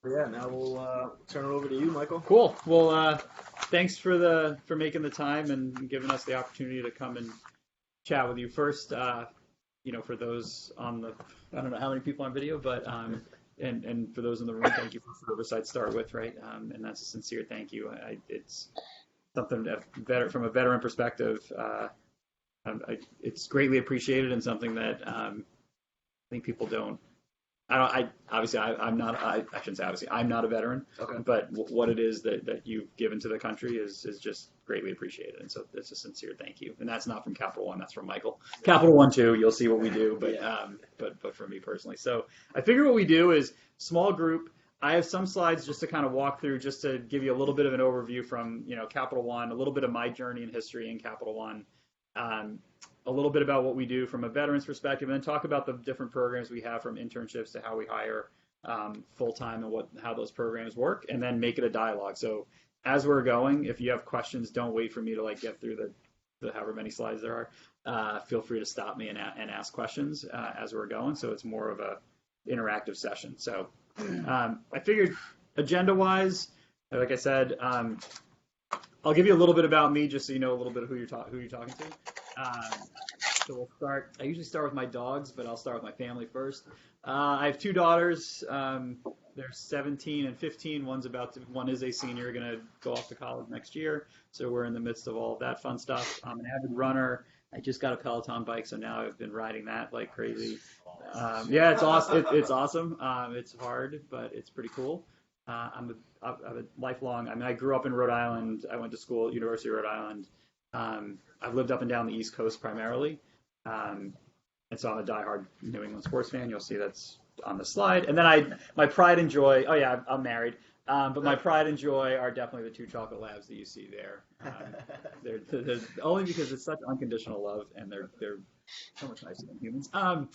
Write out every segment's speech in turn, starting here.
Yeah, now we'll turn it over to you, Michael. Cool. Well, thanks for making the time and giving us the opportunity to come and chat with you. First, for those on the, I don't know how many people on video, but and for those in the room, thank you for service. I'd start with, right, and that's a sincere thank you. It's something that from a veteran perspective, it's greatly appreciated and something that I think people don't. I'm not. I shouldn't say obviously. I'm not a veteran, Okay. but what it is that you've given to the country is just greatly appreciated, and so it's a sincere thank you. And that's not from Capital One. That's from Michael. Capital One too. You'll see what we do, but for me personally. So I figure what we do is small group. I have some slides just to kind of walk through, just to give you a little bit of an overview from Capital One, a little bit of my journey and history in Capital One. Um, a little bit about what we do from a veteran's perspective, and then talk about the different programs we have, from internships to how we hire full time, and how those programs work, and then make it a dialogue. So as we're going, if you have questions, don't wait for me to get through the however many slides there are. Feel free to stop me and ask questions as we're going. So it's more of a interactive session. So I figured agenda wise, like I said, I'll give you a little bit about me, just so you know a little bit of who you're talking to. So we'll start. I usually start with my dogs, but I'll start with my family first. I have two daughters. They're 17 and 15. One is a senior, going to go off to college next year. So we're in the midst of all of that fun stuff. I'm an avid runner. I just got a Peloton bike, so now I've been riding that like crazy. Yeah, it's awesome. It's awesome. It's hard, but it's pretty cool. I'm a lifelong. I mean, I grew up in Rhode Island. I went to school at University of Rhode Island. I've lived up and down the East Coast primarily, and so I'm a diehard New England sports fan. You'll see that's on the slide. And then my pride and joy. Oh yeah, I'm married, but my pride and joy are definitely the two chocolate labs that you see there. They're only because it's such unconditional love, and they're so much nicer than humans. All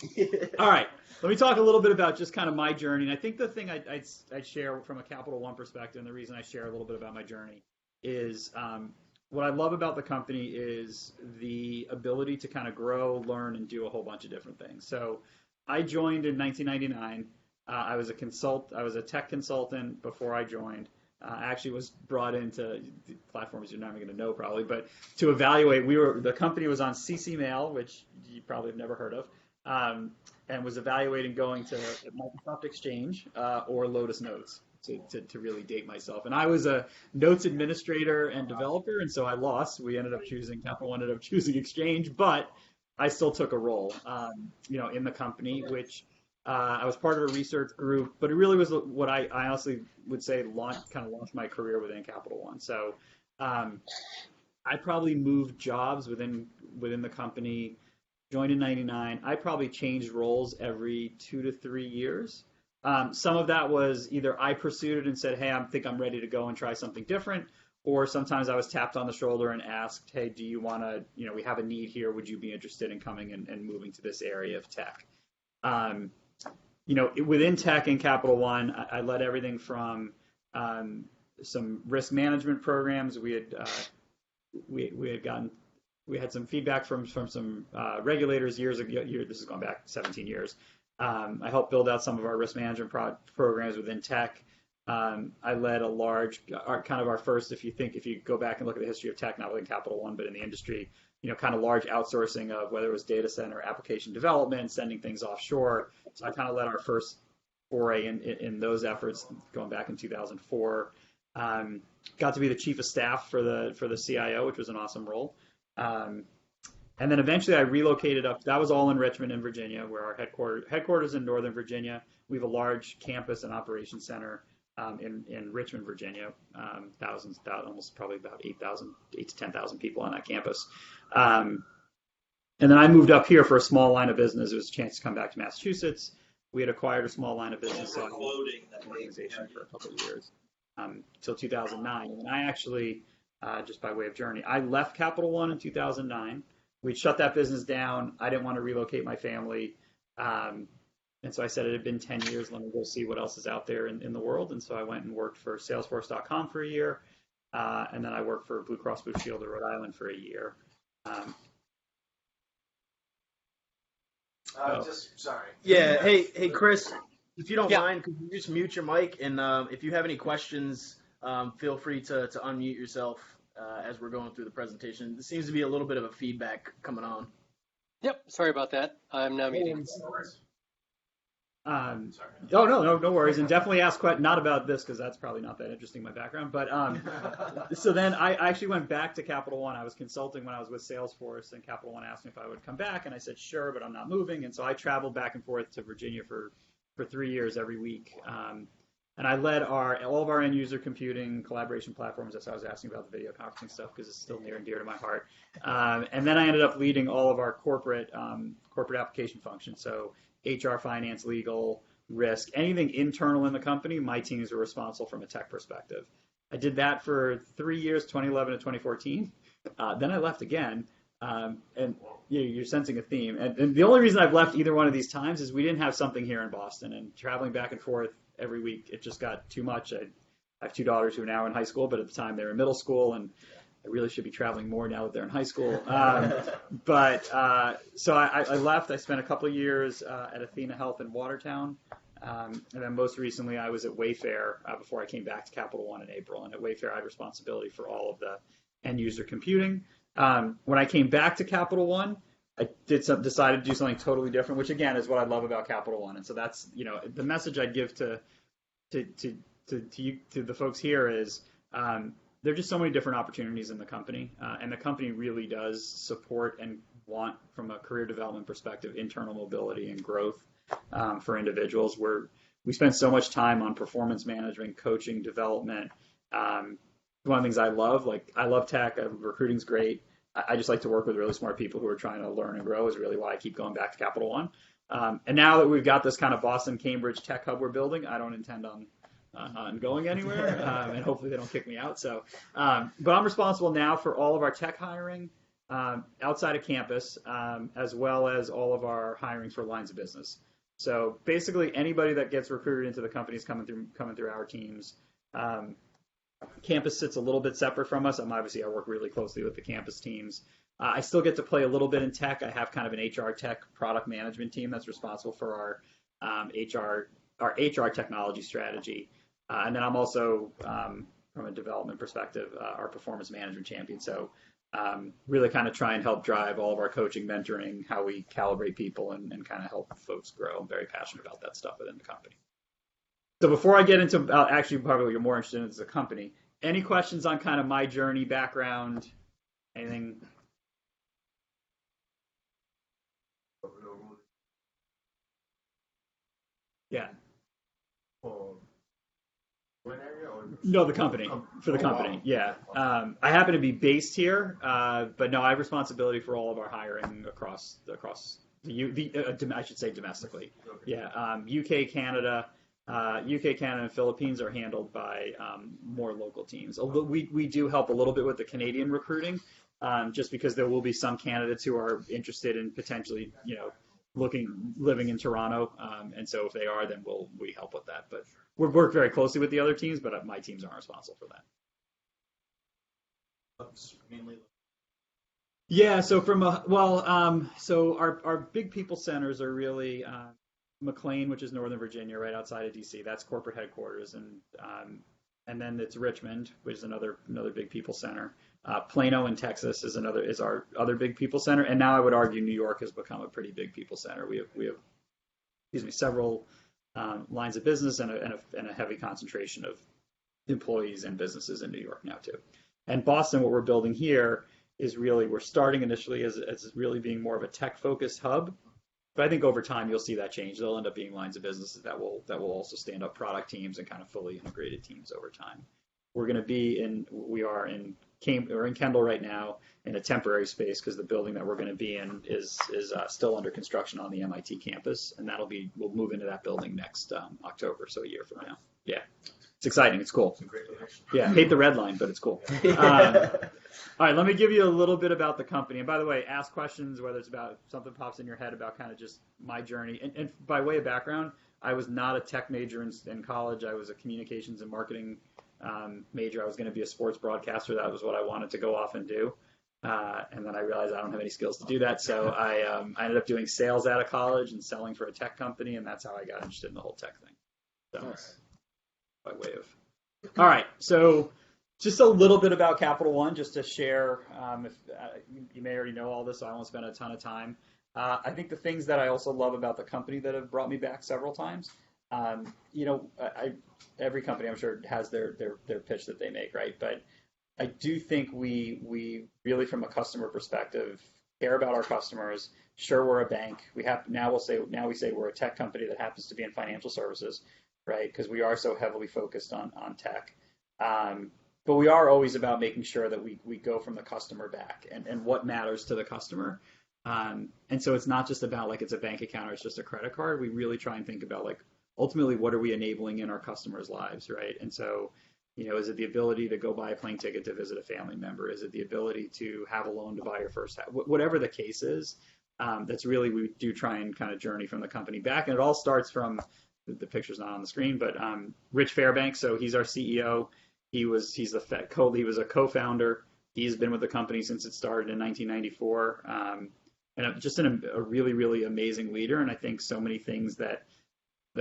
right, let me talk a little bit about just kind of my journey. And I think the thing I'd share from a Capital One perspective, and the reason I share a little bit about my journey is. What I love about the company is the ability to kind of grow, learn, and do a whole bunch of different things. So I joined in 1999. I was a tech consultant before I joined. I actually was brought into platforms you're not even going to know probably, but to evaluate, the company was on CC Mail, which you probably have never heard of, and was evaluating going to Microsoft Exchange or Lotus Notes. To really date myself. And I was a notes administrator and developer, and so I lost. Capital One ended up choosing Exchange, but I still took a role, in the company, which I was part of a research group, but it really was what I honestly would say launched my career within Capital One. So I probably moved jobs within the company, joined in 99. I probably changed roles every 2 to 3 years. Some of that was either I pursued it and said, hey, I think I'm ready to go and try something different. Or sometimes I was tapped on the shoulder and asked, hey, do you want to, we have a need here. Would you be interested in coming and moving to this area of tech? Within tech and Capital One, I led everything from some risk management programs. We had some feedback from some regulators years ago. This is going back 17 years. I helped build out some of our risk management programs within tech. I led a large, our first, if you go back and look at the history of tech, not within Capital One, but in the industry, kind of large outsourcing of whether it was data center application development, sending things offshore. So I kind of led our first foray in those efforts going back in 2004. Got to be the chief of staff for the CIO, which was an awesome role. And then eventually I relocated up. That was all in Richmond, in Virginia, where our headquarters in Northern Virginia. We have a large campus and operations center in Richmond, Virginia. Almost probably about 8 to 10,000 people on that campus. And then I moved up here for a small line of business. It was a chance to come back to Massachusetts. We had acquired a small line of business, so I was in the organization for a couple of years till 2009. And I actually, just by way of journey, I left Capital One in 2009. We'd shut that business down. I didn't want to relocate my family. And so I said it had been 10 years. Let me go see what else is out there in the world. And so I went and worked for Salesforce.com for a year. And then I worked for Blue Cross Blue Shield of Rhode Island for a year. Sorry. Yeah. Hey, Chris. If you don't Yeah. mind, could you just mute your mic? And if you have any questions, feel free to unmute yourself as we're going through the presentation. There seems to be a little bit of a feedback coming on. Yep. Sorry about that. I'm now muted. No worries, and definitely ask not about this because that's probably not that interesting, my background. But so then I actually went back to Capital One. I was consulting when I was with Salesforce, and Capital One asked me if I would come back, and I said sure, but I'm not moving. And so I traveled back and forth to Virginia for 3 years every week. And I led all of our end user computing collaboration platforms. That's why I was asking about the video conferencing stuff because it's still near and dear to my heart. And then I ended up leading all of our corporate application functions. So HR, finance, legal, risk, anything internal in the company, my teams were responsible from a tech perspective. I did that for 3 years, 2011 to 2014. Then I left again. And you're sensing a theme. And the only reason I've left either one of these times is we didn't have something here in Boston, and traveling back and forth every week, it just got too much. I have 2 daughters who are now in high school, but at the time they were in middle school, and I really should be traveling more now that they're in high school. So I left. I spent a couple of years at Athena Health in Watertown. And then most recently I was at Wayfair before I came back to Capital One in April. And at Wayfair I had responsibility for all of the end user computing. When I came back to Capital One, I decided to do something totally different, which again is what I love about Capital One. And so that's, the message I'd give to the folks here is there are just so many different opportunities in the company, and the company really does support and want, from a career development perspective, internal mobility and growth for individuals. We spend so much time on performance management, coaching, development. One of the things I love tech. Recruiting's great. I just like to work with really smart people who are trying to learn and grow is really why I keep going back to Capital One. And now that we've got this kind of Boston, Cambridge tech hub we're building, I don't intend on going anywhere, and hopefully they don't kick me out. So, but I'm responsible now for all of our tech hiring outside of campus, as well as all of our hiring for lines of business. So basically, anybody that gets recruited into the company is coming through our teams. Campus sits a little bit separate from us. I work really closely with the campus teams. I still get to play a little bit in tech. I have kind of an HR tech product management team that's responsible for our HR technology strategy. And then I'm also, from a development perspective, our performance management champion. So really kind of try and help drive all of our coaching, mentoring, how we calibrate people and kind of help folks grow. I'm very passionate about that stuff within the company. So before I get into actually probably what you're more interested in is the company, any questions on kind of my journey, background, anything? Yeah. No, the company. For the company, yeah. I happen to be based here, but no, I have responsibility for all of our hiring across I should say domestically. Yeah, UK, Canada, and Philippines are handled by more local teams. Although we do help a little bit with the Canadian recruiting, just because there will be some candidates who are interested in potentially, living in Toronto, and so if they are, then we help with that. But we work very closely with the other teams, but my teams aren't responsible for that. Yeah, so so our big people centers are really McLean, which is Northern Virginia, right outside of DC. That's corporate headquarters, and then it's Richmond, which is another big people center. Plano in Texas is our other big people center, and now I would argue New York has become a pretty big people center. We have several lines of business and a heavy concentration of employees and businesses in New York now too. And Boston, what we're building here is really, we're starting initially as really being more of a tech focused hub. But I think over time you'll see that change. There'll end up being lines of businesses that will also stand up product teams and kind of fully integrated teams over time. We're in Kendall right now in a temporary space because the building that we're going to be in is still under construction on the MIT campus, and we'll move into that building next October, so a year from now. Yeah, it's exciting. It's cool. Yeah, hate the red line, but it's cool. All right, let me give you a little bit about the company. And by the way, ask questions, whether it's about something pops in your head about kind of just my journey. And by way of background, I was not a tech major in college. I was a communications and marketing major. I was going to be a sports broadcaster. That was what I wanted to go off and do. And then I realized I don't have any skills to do that. So I ended up doing sales out of college and selling for a tech company. And that's how I got interested in the whole tech thing. So Nice. by way of. All right. So just a little bit about Capital One, just to share. If you may already know all this, so I won't spend a ton of time. I think the things that I also love about the company that have brought me back several times, every company I'm sure has their pitch that they make, right? But I do think we really, from a customer perspective, care about our customers. Sure, we're a bank. Now we say we're a tech company that happens to be in financial services, right? Because we are so heavily focused on tech. But we are always about making sure that we go from the customer back and what matters to the customer. And so it's not just about like it's a bank account or it's just a credit card. We really try and think about like ultimately what are we enabling in our customers' lives, right? And so, is it the ability to go buy a plane ticket to visit a family member? Is it the ability to have a loan to buy your first house? Whatever the case is, that's really, we do try and kind of journey from the company back. And it all starts from, the picture's not on the screen, but Rich Fairbanks, so he's our CEO. He was a co-founder. He's been with the company since it started in 1994. And just a really, really amazing leader. And I think so many things that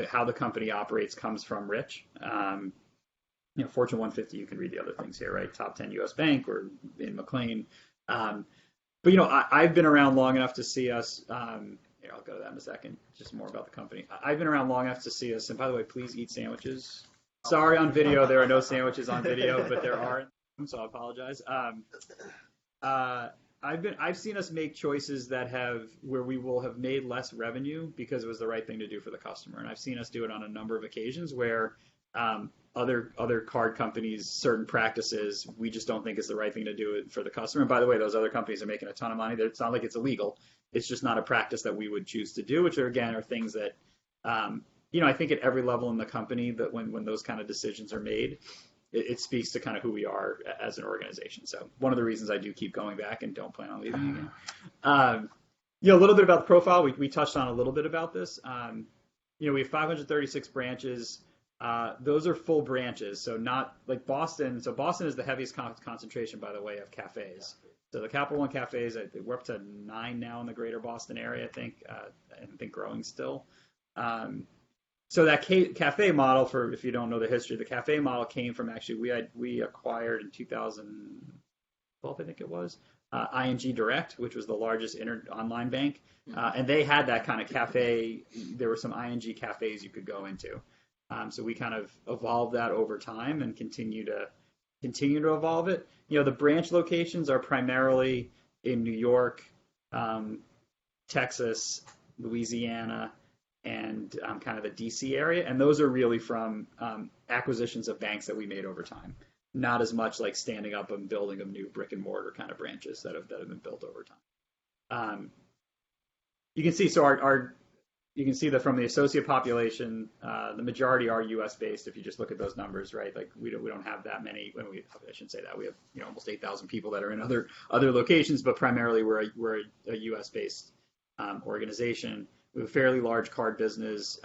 how the company operates comes from Rich. Fortune 150, you can read the other things here, right? Top 10 U.S. bank or in McLean. But I've been around long enough to see us. Here, I'll go to that in a second. Just more about the company. I've been around long enough to see us. And by the way, please eat sandwiches. Sorry on video, there are no sandwiches on video, but there are. So I apologize. I've seen us make choices where we will have made less revenue because it was the right thing to do for the customer. And I've seen us do it on a number of occasions where other card companies, certain practices, we just don't think it's the right thing to do it for the customer. And by the way, those other companies are making a ton of money. It's not like it's illegal. It's just not a practice that we would choose to do, which are things that, I think at every level in the company that when those kind of decisions are made, it speaks to kind of who we are as an organization. So one of the reasons I do keep going back and don't plan on leaving again. A little bit about the profile. We touched on a little bit about this. We have 536 branches. Those are full branches, so not like Boston. So Boston is the heaviest concentration, by the way, of cafes. So the Capital One cafes, we're up to 9 now in the greater Boston area, I think, and I think growing still. So that cafe model, for if you don't know the history, the cafe model came from actually we acquired in 2012, I think it was, ING Direct, which was the largest online bank, and they had that kind of cafe. There were some ING cafes you could go into. So we kind of evolved that over time and continue to evolve it. The branch locations are primarily in New York, Texas, Louisiana, and kind of the DC area. And those are really from acquisitions of banks that we made over time. Not as much like standing up and building of new brick and mortar kind of branches that have been built over time. You can see, you can see that from the associate population, the majority are U.S. based. If you just look at those numbers, right? Like we don't have that many. I shouldn't say that. We have almost 8,000 people that are in other locations, but primarily we're a U.S. based organization. We have a fairly large card business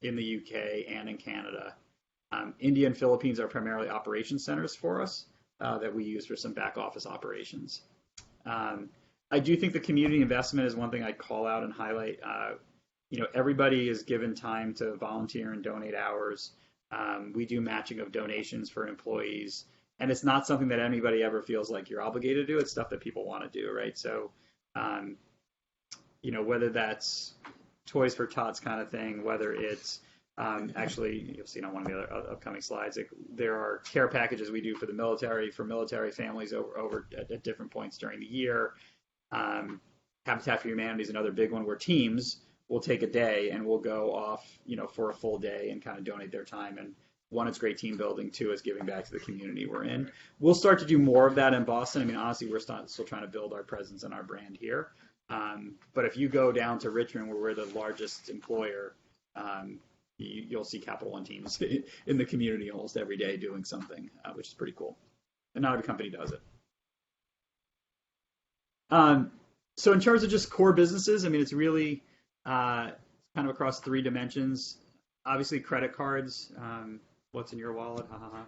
in the UK and in Canada. India and Philippines are primarily operation centers for us that we use for some back office operations. I do think the community investment is one thing I'd call out and highlight. Everybody is given time to volunteer and donate hours. We do matching of donations for employees, and it's not something that anybody ever feels like you're obligated to do. It's stuff that people want to do, right? So, whether that's Toys for Tots kind of thing, whether it's actually, you'll see it on one of the other upcoming slides, there are care packages we do for the military, for military families over at different points during the year. Habitat for Humanity is another big one where teams will take a day and we'll go off, for a full day and kind of donate their time. And one, it's great team building. Two, it's giving back to the community we're in. We'll start to do more of that in Boston. I mean, honestly, we're still trying to build our presence and our brand here. But if you go down to Richmond, where we're the largest employer, you'll see Capital One teams in the community almost every day doing something, which is pretty cool. And not every company does it. So in terms of just core businesses, I mean, it's really kind of across 3 dimensions. Obviously, credit cards. What's in your wallet? Ha ha ha.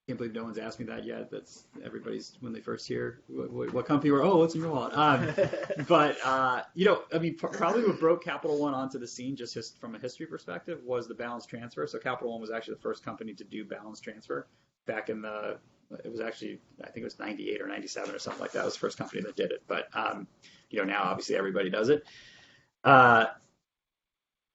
Can't believe no one's asked me that yet. That's everybody's when they first hear what company we're. Oh, what's in your wallet? But I mean, probably what broke Capital One onto the scene just from a history perspective was the balance transfer. So Capital One was actually the first company to do balance transfer back in the. It was actually, I think it was 98 or 97 or something like that. It was the first company that did it. But now obviously everybody does it.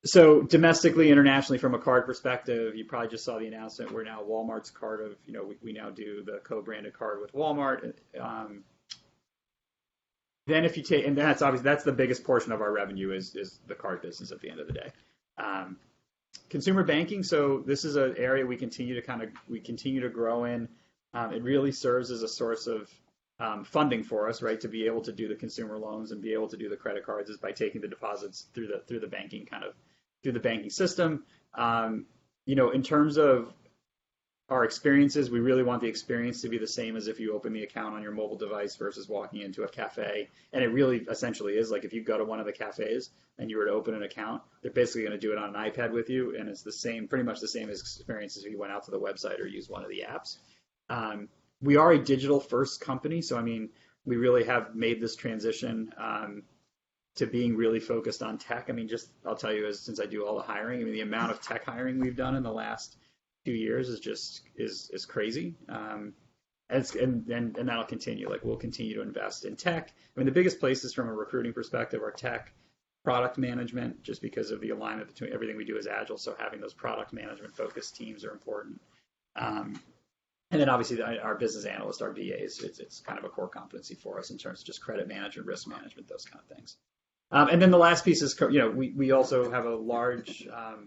So domestically, internationally, from a card perspective, you probably just saw the announcement. We're now Walmart's card of, we now do the co-branded card with Walmart. Then if you take, and that's obviously, that's the biggest portion of our revenue is the card business at the end of the day. Consumer banking. So this is an area we continue to grow in. It really serves as a source of funding for us, right? To be able to do the consumer loans and be able to do the credit cards is by taking the deposits through the banking through the banking system. In terms of our experiences, we really want the experience to be the same as if you open the account on your mobile device versus walking into a cafe. And it really essentially is like if you go to one of the cafes and you were to open an account, they're basically going to do it on an iPad with you, and it's pretty much the same experience as if you went out to the website or used one of the apps. We are a digital first company, so I mean, we really have made this transition to being really focused on tech. I mean, I'll tell you, since I do all the hiring, I mean, the amount of tech hiring we've done in the last 2 years is crazy. And that'll continue. Like, we'll continue to invest in tech. I mean, the biggest places from a recruiting perspective are tech, product management, just because of the alignment between everything we do is agile. So having those product management focused teams are important. And then obviously our business analyst, our BAs, it's kind of a core competency for us in terms of just credit management, risk management, those kind of things. And then the last piece is, we also have a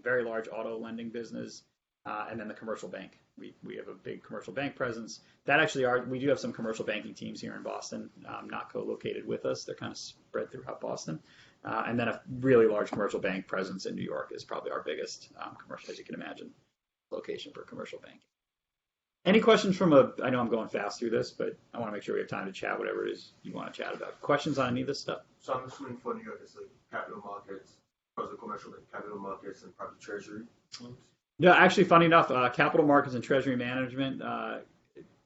very large auto lending business, and then the commercial bank. We have a big commercial bank presence. We do have some commercial banking teams here in Boston, not co-located with us. They're kind of spread throughout Boston. And then a really large commercial bank presence in New York is probably our biggest commercial, as you can imagine, location for commercial banking. Any questions I know I'm going fast through this, but I want to make sure we have time to chat whatever it is you want to chat about. Questions on any of this stuff? So I'm assuming for New York, it's like capital markets, because of commercial bank, capital markets and private treasury. No, actually, funny enough, capital markets and treasury management,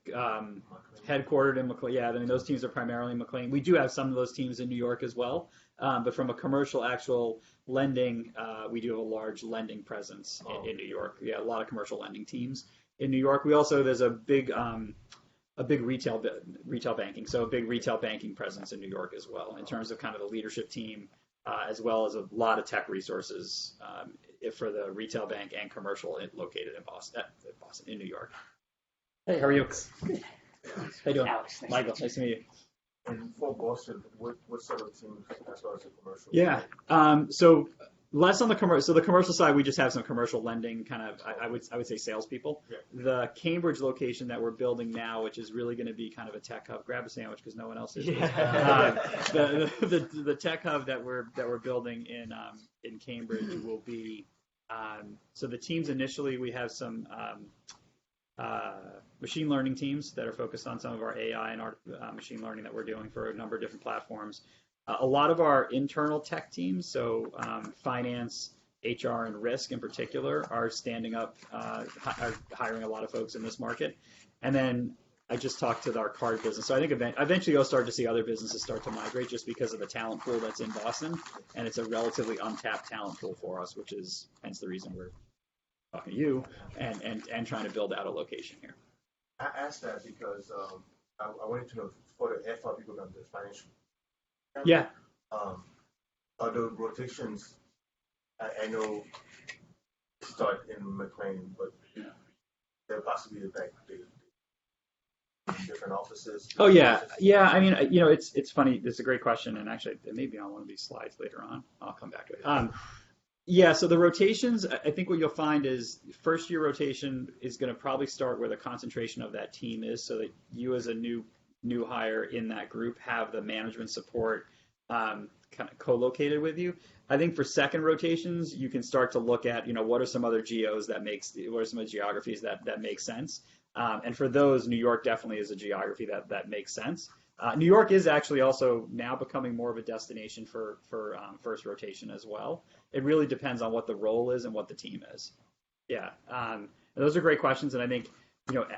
headquartered in McLean. Yeah, I mean, those teams are primarily in McLean. We do have some of those teams in New York as well. But from a commercial actual lending, we do have a large lending presence in New York. Yeah, a lot of commercial lending teams in New York. There's a big retail banking, so a big retail banking presence in New York as well, in terms of kind of the leadership team, as well as a lot of tech resources for the retail bank and commercial located in Boston, in New York. Hey, how are you? Good. How you doing? Alex, Michael, nice to meet you. And for Boston, what sort of teams as far as the commercial? Yeah. So less on the commercial. So the commercial side, we just have some commercial lending kind of, I would say salespeople. Yeah. The Cambridge location that we're building now, which is really going to be kind of a tech hub. Grab a sandwich because no one else is. Yeah. The tech hub that we're building in Cambridge will be. So the teams initially, we have some machine learning teams that are focused on some of our AI and machine learning that we're doing for a number of different platforms. A lot of our internal tech teams, so finance, HR, and risk in particular, are standing up, are hiring a lot of folks in this market. And then I just talked to our card business. So I think eventually you'll start to see other businesses start to migrate just because of the talent pool that's in Boston. And it's a relatively untapped talent pool for us, which is hence the reason we're talking to you and trying to build out a location here. I asked that because I wanted to know for the FR people on the financial. Yeah. Are the rotations? I know start in McLean, but there possibly the different offices. Oh yeah. I mean, it's funny. It's a great question, and actually, it may be on one of these slides later on. I'll come back to it. Yeah, so the rotations, I think what you'll find is first year rotation is going to probably start where the concentration of that team is, so that you as a new hire in that group have the management support kind of co-located with you. I think for second rotations, you can start to look at, what are some other geographies that make sense. And for those, New York definitely is a geography that makes sense. New York is actually also now becoming more of a destination for first rotation as well. It really depends on what the role is and what the team is. Yeah, those are great questions, and I think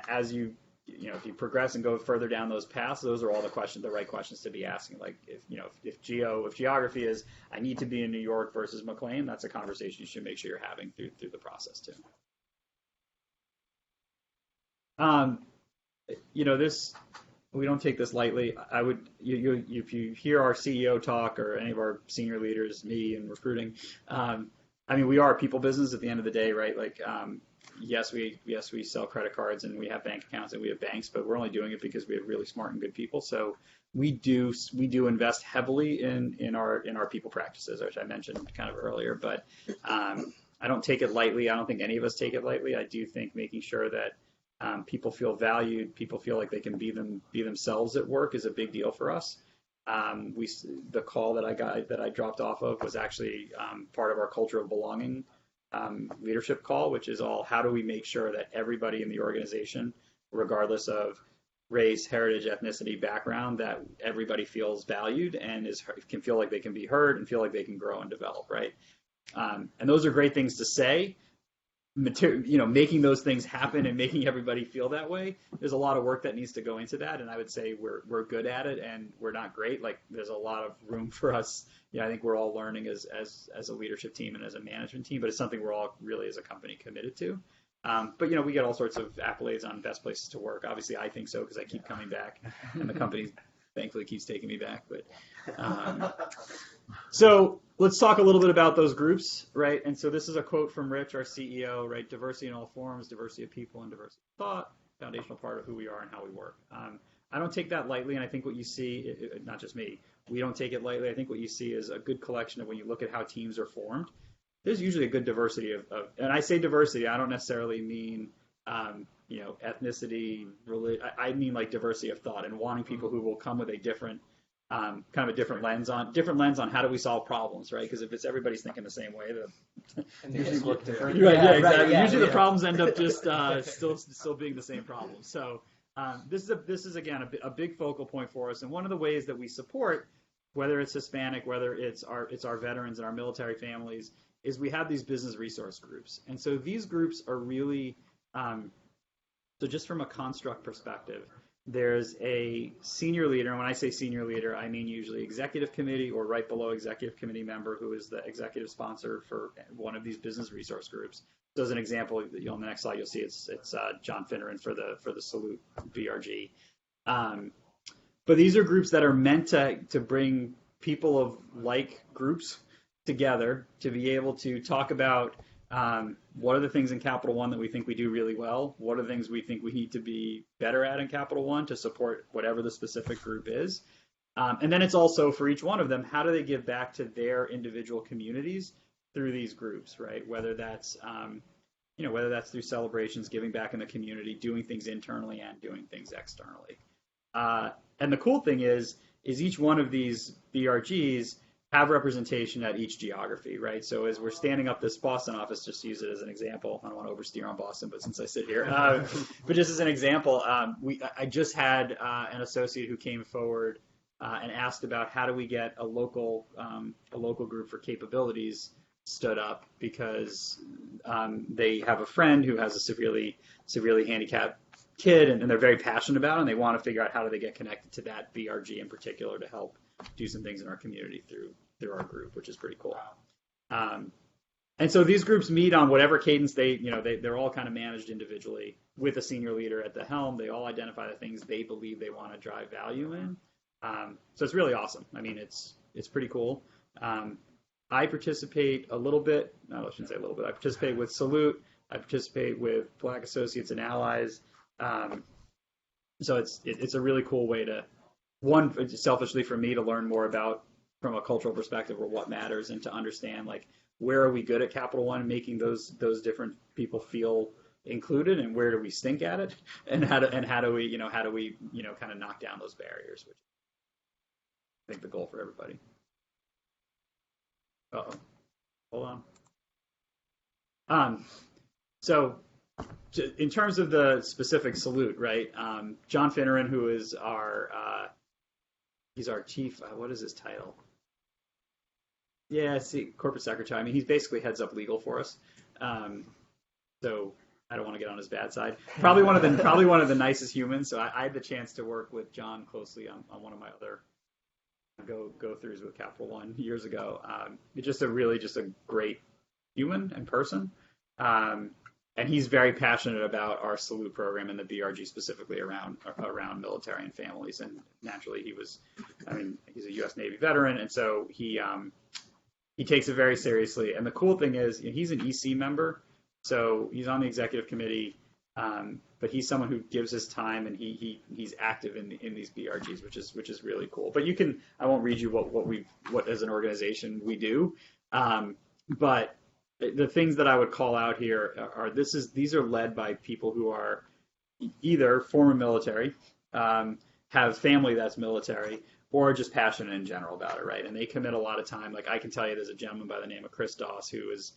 as if you progress and go further down those paths, those are all the right questions to be asking. Like if geography is, I need to be in New York versus McLean, that's a conversation you should make sure you're having through the process too. This, we don't take this lightly. I would, if you hear our CEO talk or any of our senior leaders, me in recruiting, we are a people business at the end of the day, right? Like, yes, we sell credit cards and we have bank accounts and we have banks, but we're only doing it because we have really smart and good people. So we do invest heavily in our people practices, which I mentioned kind of earlier. But I don't take it lightly. I don't think any of us take it lightly. I do think making sure that people feel valued, people feel like they can be themselves at work is a big deal for us. The call that I dropped off of was actually part of our culture of belonging leadership call, which is all how do we make sure that everybody in the organization, regardless of race, heritage, ethnicity, background, that everybody feels valued and can feel like they can be heard and feel like they can grow and develop, right? And those are great things to say. Making those things happen and making everybody feel that way, there's a lot of work that needs to go into that, and I would say we're good at it, and we're not great. Like, there's a lot of room for us. I think we're all learning as a leadership team and as a management team, but it's something we're all really as a company committed to. But we get all sorts of accolades on best places to work. Obviously, I think so because I keep coming back, and the company thankfully keeps taking me back. But so let's talk a little bit about those groups, right? And so this is a quote from Rich, our CEO, right? Diversity in all forms, diversity of people, and diversity of thought, foundational part of who we are and how we work. I don't take that lightly, and I think what you see, not just me, we don't take it lightly. I think what you see is a good collection of when you look at how teams are formed. There's usually a good diversity of and I say diversity, I don't necessarily mean ethnicity, religion. I mean like diversity of thought and wanting people who will come with a different kind of a different lens on how do we solve problems, right? Because if it's everybody's thinking the same way, And they just look different. right, yeah, exactly. Right, yeah, Usually yeah. the problems end up just still being the same problem. So this is again a big focal point for us, and one of the ways that we support, whether it's Hispanic, whether it's our veterans and our military families, is we have these business resource groups, and so these groups are really so just from a construct perspective. There's a senior leader, and when I say senior leader, I mean usually executive committee or right below executive committee member who is the executive sponsor for one of these business resource groups. So as an example, on the next slide you'll see it's John Finneran for the Salute BRG. But these are groups that are meant to bring people of like groups together to be able to talk about what are the things in Capital One that we think we do really well? What are the things we think we need to be better at in Capital One to support whatever the specific group is? And then it's also for each one of them, how do they give back to their individual communities through these groups, right? Whether that's through celebrations, giving back in the community, doing things internally and doing things externally. And the cool thing is each one of these BRGs have representation at each geography, right? So as we're standing up this Boston office, just to use it as an example, I don't want to oversteer on Boston, but since I sit here, but just as an example, I just had an associate who came forward and asked about how do we get a local group for capabilities stood up because they have a friend who has a severely handicapped kid, and they're very passionate about it, and they want to figure out how do they get connected to that BRG in particular to help do some things in our community through our group, which is pretty cool. And so these groups meet on whatever cadence they're all kind of managed individually with a senior leader at the helm. They all identify the things they believe they want to drive value in. So it's really awesome. I mean, it's pretty cool. I participate a little bit. No, I shouldn't say a little bit. I participate with Salute. I participate with Black Associates and Allies. So it's a really cool way to, one, selfishly for me, to learn more about from a cultural perspective or what matters, and to understand like where are we good at Capital One, making those different people feel included, and where do we stink at it, and how do we kind of knock down those barriers, which I think the goal for everybody. Hold on. So in terms of the specific Salute, right? John Finneran, who is he's our chief. What is his title? Yeah, corporate secretary. I mean, he basically heads up legal for us. So I don't want to get on his bad side. Probably one of the nicest humans. So I had the chance to work with John closely on one of my other go throughs with Capital One years ago. Just a great human and person. And he's very passionate about our salute program and the BRG specifically around military and families. And naturally, he's a U.S. Navy veteran, and so he takes it very seriously. And the cool thing is, he's an EC member, so he's on the executive committee. But he's someone who gives his time, and he's active in these BRGs, which is really cool. But I won't read you what as an organization we do, but the things that I would call out here are these are led by people who are either former military, have family that's military, or just passionate in general about it, right? And they commit a lot of time. Like I can tell you, there's a gentleman by the name of Chris Doss who is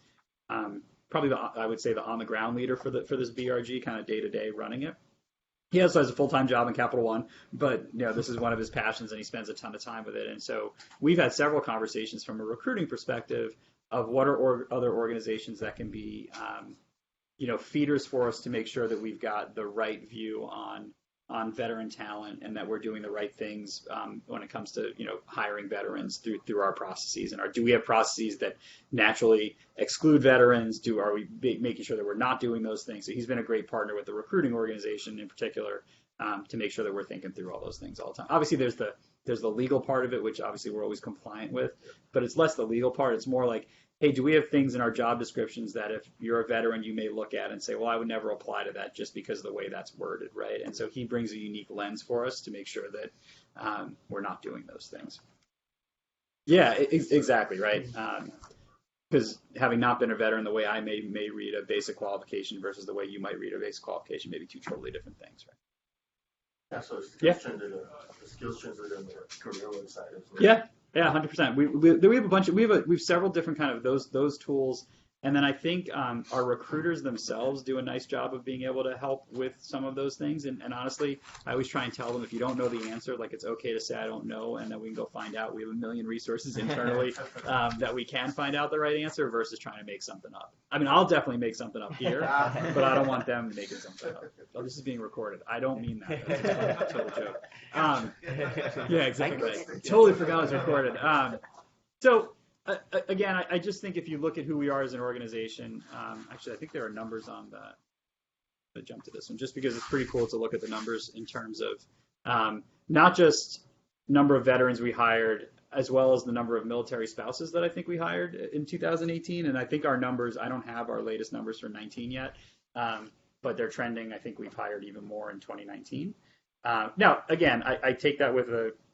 probably I would say the on the ground leader for this BRG, kind of day to day running it. He also has a full-time job in Capital One, but this is one of his passions, and he spends a ton of time with it. And so we've had several conversations from a recruiting perspective of what are other organizations that can be, feeders for us to make sure that we've got the right view on veteran talent, and that we're doing the right things when it comes to hiring veterans through our processes. And do we have processes that naturally exclude veterans? Are we making sure that we're not doing those things? So he's been a great partner with the recruiting organization in particular to make sure that we're thinking through all those things all the time. Obviously, there's the legal part of it, which obviously we're always compliant with, but it's less the legal part. It's more like, hey, do we have things in our job descriptions that if you're a veteran, you may look at and say, well, I would never apply to that just because of the way that's worded, right? And so he brings a unique lens for us to make sure that we're not doing those things. Yeah, exactly, right? Because having not been a veteran, the way I may read a basic qualification versus the way you might read a basic qualification may be two totally different things, right? Yeah, so the skills translated on the career website as well. Yeah, 100%. We have several different kind of those tools, and then I think our recruiters themselves do a nice job of being able to help with some of those things. And honestly, I always try and tell them if you don't know the answer, like it's okay to say I don't know, and then we can go find out. We have a million resources internally that we can find out the right answer versus trying to make something up. I mean, I'll definitely make something up here, but I don't want them making something up. Oh, this is being recorded. I don't mean that. That's a total joke. Yeah, exactly. Totally forgot it was recorded. Again, I just think if you look at who we are as an organization, actually, I think there are numbers on the jump to this one, just because it's pretty cool to look at the numbers in terms of not just number of veterans we hired, as well as the number of military spouses that I think we hired in 2018. And I think our numbers, I don't have our latest numbers for 19 yet, but they're trending. I think we've hired even more in 2019. Now, again, I take that with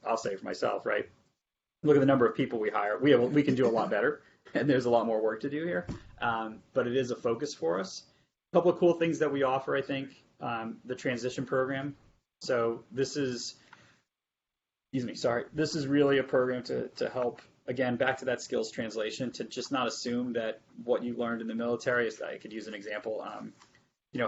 I'll say for myself, right? Look at the number of people we hire. We can do a lot better, and there's a lot more work to do here. But it is a focus for us. A couple of cool things that we offer, I think, the transition program. So this is really a program to help, again, back to that skills translation, to just not assume that what you learned in the military is, I could use an example,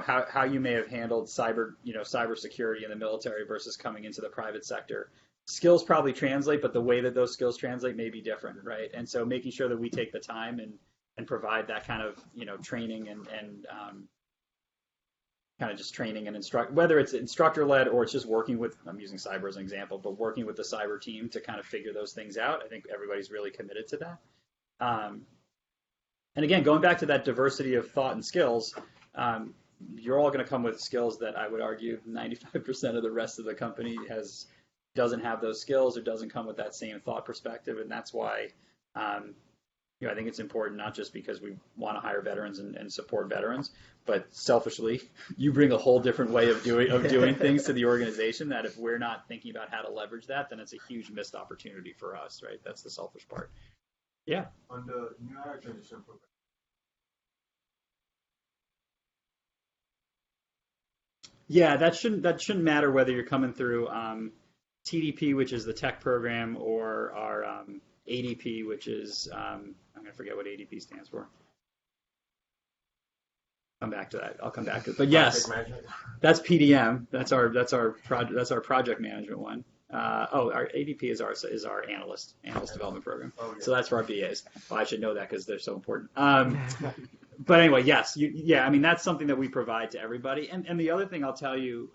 how you may have handled cybersecurity in the military versus coming into the private sector. Skills probably translate, but the way that those skills translate may be different, right? And so making sure that we take the time and provide that kind of, training and kind of just training and whether it's instructor-led or it's just working with, I'm using cyber as an example, but working with the cyber team to kind of figure those things out. I think everybody's really committed to that. And again, going back to that diversity of thought and skills, you're all going to come with skills that I would argue 95% of the rest of the company doesn't have those skills or doesn't come with that same thought perspective. And that's why, I think it's important, not just because we want to hire veterans and support veterans, but selfishly, you bring a whole different way of doing things to the organization that if we're not thinking about how to leverage that, then it's a huge missed opportunity for us, right? That's the selfish part. Yeah. On the new hire transition program. Yeah, that shouldn't matter whether you're coming through TDP, which is the tech program, or our ADP, which is I'm going to forget what ADP stands for. Come back to that. I'll come back to it. But yes, that's PDM. That's our project management one. Our ADP is our analyst development program. Oh, yeah. So that's for our BAs. Well, I should know that because they're so important. but anyway, yes, I mean, that's something that we provide to everybody. And the other thing I'll tell you,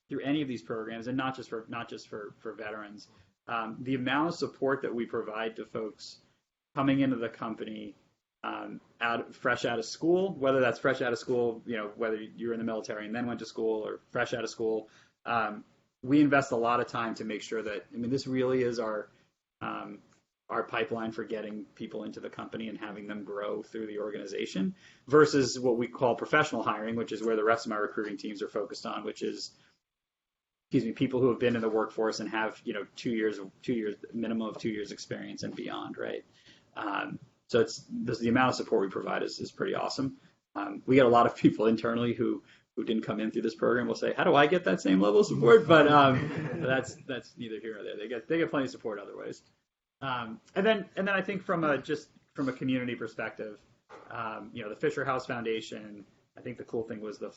through any of these programs, and not just for veterans, the amount of support that we provide to folks coming into the company, fresh out of school, whether that's fresh out of school, whether you're in the military and then went to school, or fresh out of school, we invest a lot of time to make sure that, I mean, this really is our pipeline for getting people into the company and having them grow through the organization, versus what we call professional hiring, which is where the rest of my recruiting teams are focused on, which is, people who have been in the workforce and have, 2 years, minimum of 2 years experience and beyond, right? So the amount of support we provide is pretty awesome. We get a lot of people internally who didn't come in through this program will say, how do I get that same level of support? But that's neither here nor there. They get plenty of support other ways. And then I think from a community perspective, the Fisher House Foundation, I think the cool thing was the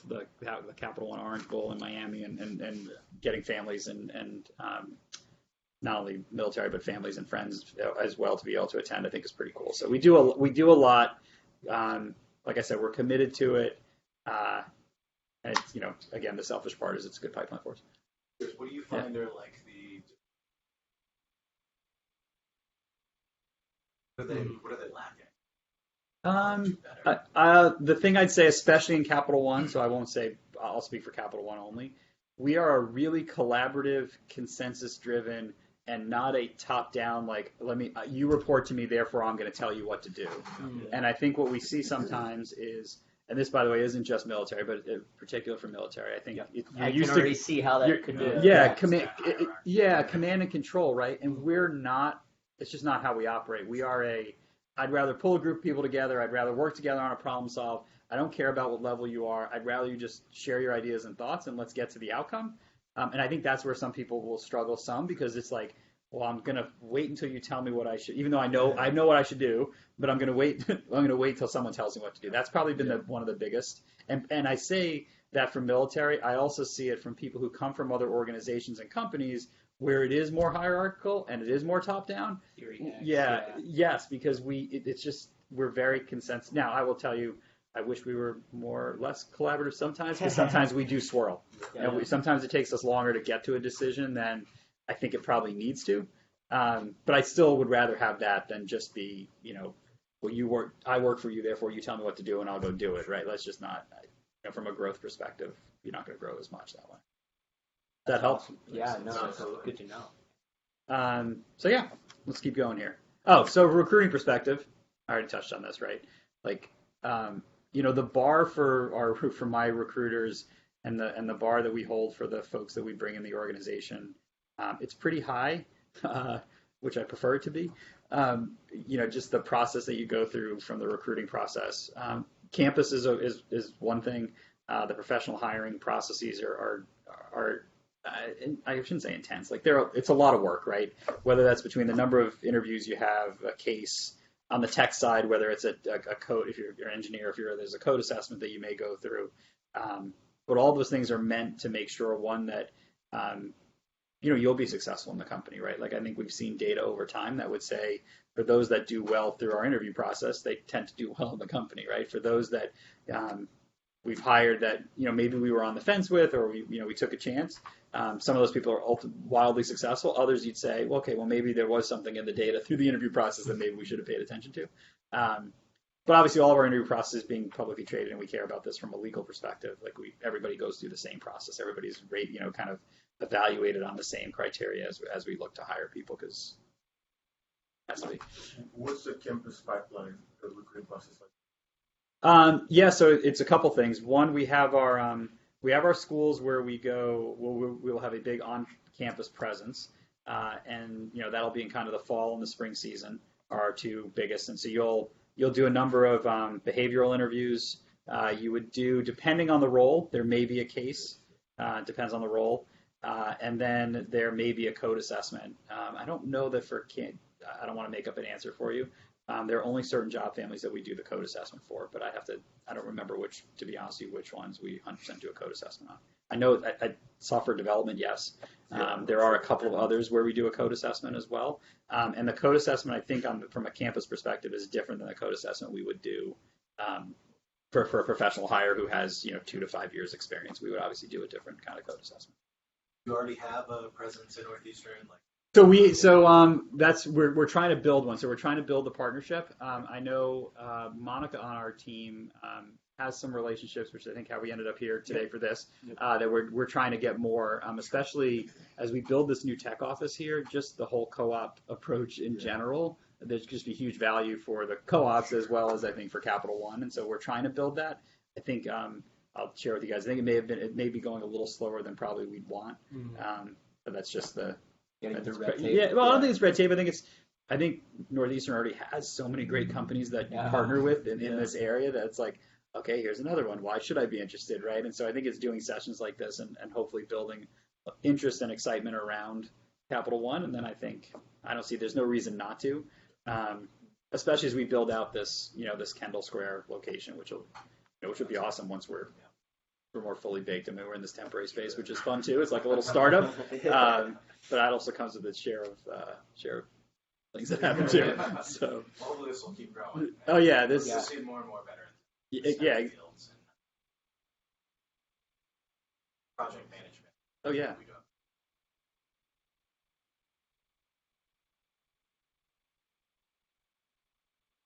Capital One Orange Bowl in Miami, and getting families and not only military but families and friends as well to be able to attend, I think is pretty cool. So we do a lot. Like I said, we're committed to it. And again, the selfish part is it's a good pipeline for us. What do you find are like what are they lacking? The thing I'd say, especially in Capital One, so I'll speak for Capital One only. We are a really collaborative, consensus-driven, and not a top-down, like, you report to me, therefore I'm going to tell you what to do. And I think what we see sometimes is, and this, by the way, isn't just military, but in particular for military, I think I can already see how that could do. Command and control, right? And we're not. It's just not how we operate. I'd rather pull a group of people together. I'd rather work together on a problem solve. I don't care about what level you are. I'd rather you just share your ideas and thoughts, and let's get to the outcome. And I think that's where some people will struggle some, because it's like, well, I'm going to wait until you tell me what I should, even though I know what I should do, but I'm going to wait. I'm going to wait till someone tells me what to do. That's probably been one of the biggest. And I say that from military. I also see it from people who come from other organizations and companies where it is more hierarchical and it is more top down. Yes, because we're very consensus. Now, I will tell you, I wish we were less collaborative sometimes, because sometimes we do swirl. Sometimes it takes us longer to get to a decision than I think it probably needs to. But I still would rather have that than just be, well, I work for you, therefore you tell me what to do and I'll go do it, right? Let's just not, from a growth perspective, you're not going to grow as much that way. That helps? Yeah, no, that's good to know. So yeah, let's keep going here. Oh, so recruiting perspective, I already touched on this, right? Like, the bar for my recruiters and the bar that we hold for the folks that we bring in the organization, it's pretty high, which I prefer it to be. Just the process that you go through from the recruiting process. Campus is one thing. The professional hiring processes are I shouldn't say intense. Like it's a lot of work, right? Whether that's between the number of interviews you have, a case on the tech side, whether it's a code, if you're an engineer, there's a code assessment that you may go through. But all those things are meant to make sure, one, that you'll be successful in the company, right? Like I think we've seen data over time that would say for those that do well through our interview process, they tend to do well in the company, right? For those that we've hired that maybe we were on the fence with, or we took a chance. Some of those people are wildly successful. Others you'd say, well, okay, well maybe there was something in the data through the interview process that maybe we should have paid attention to. But obviously, all of our interview process is being publicly traded, and we care about this from a legal perspective. Like everybody goes through the same process. Everybody's kind of evaluated on the same criteria as we look to hire people, because that's the. What's the campus pipeline, the recruiting process like? So it's a couple things. One, we have our schools where we go. We'll have a big on-campus presence, and that'll be in kind of the fall and the spring season are our two biggest. And so you'll do a number of behavioral interviews. You would do, depending on the role, there may be a case. Depends on the role, and then there may be a code assessment. I don't know that I don't want to make up an answer for you. There are only certain job families that we do the code assessment for, but I don't remember to be honest with you, which ones we 100% do a code assessment on. I know at software development, yes. There are a couple of others where we do a code assessment as well. And the code assessment, I think from a campus perspective is different than the code assessment we would do for a professional hire who has 2 to 5 years experience, we would obviously do a different kind of code assessment. You already have a presence in Northeastern, like. We're trying to build one. So we're trying to build the partnership. I know Monica on our team has some relationships, which I think how we ended up here today for this. That we're trying to get more, especially as we build this new tech office here. Just the whole co-op approach in general. There's just a huge value for the co-ops as well as I think for Capital One, and so we're trying to build that. I think I'll share with you guys. I think it may be going a little slower than probably we'd want, but that's just the. Getting through red tape. Yeah, well, I don't think it's red tape. I think Northeastern already has so many great companies that you partner with in this area that it's like, okay, here's another one. Why should I be interested, right? And so I think it's doing sessions like this and hopefully building interest and excitement around Capital One. And then there's no reason not to, especially as we build out this Kendall Square location, which would be awesome once we're more fully baked. I mean, we're in this temporary space, which is fun too. It's like a little startup, but that also comes with its share of things that happen too. So Hopefully this will keep growing. Oh yeah, We'll see more and more veterans. Yeah. Fields and project management. Oh yeah.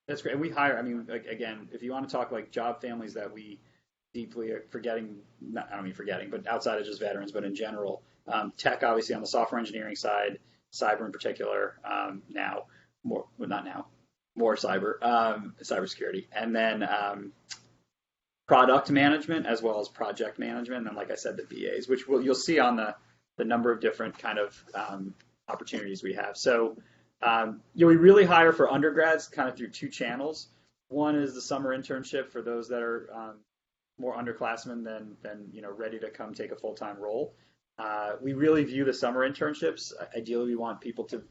That's great. We hire. I mean, again, if you want to talk like job families that we deeply forgetting, I don't mean forgetting, but outside of just veterans, but in general, tech obviously on the software engineering side, cyber in particular, more cyber, cybersecurity, and then product management as well as project management, and then like I said, the BAs, which you'll see on the number of different kind of opportunities we have. So we really hire for undergrads kind of through 2 channels. One is the summer internship for those that are more underclassmen than ready to come take a full-time role. We really view the summer internships. Ideally, we want people to,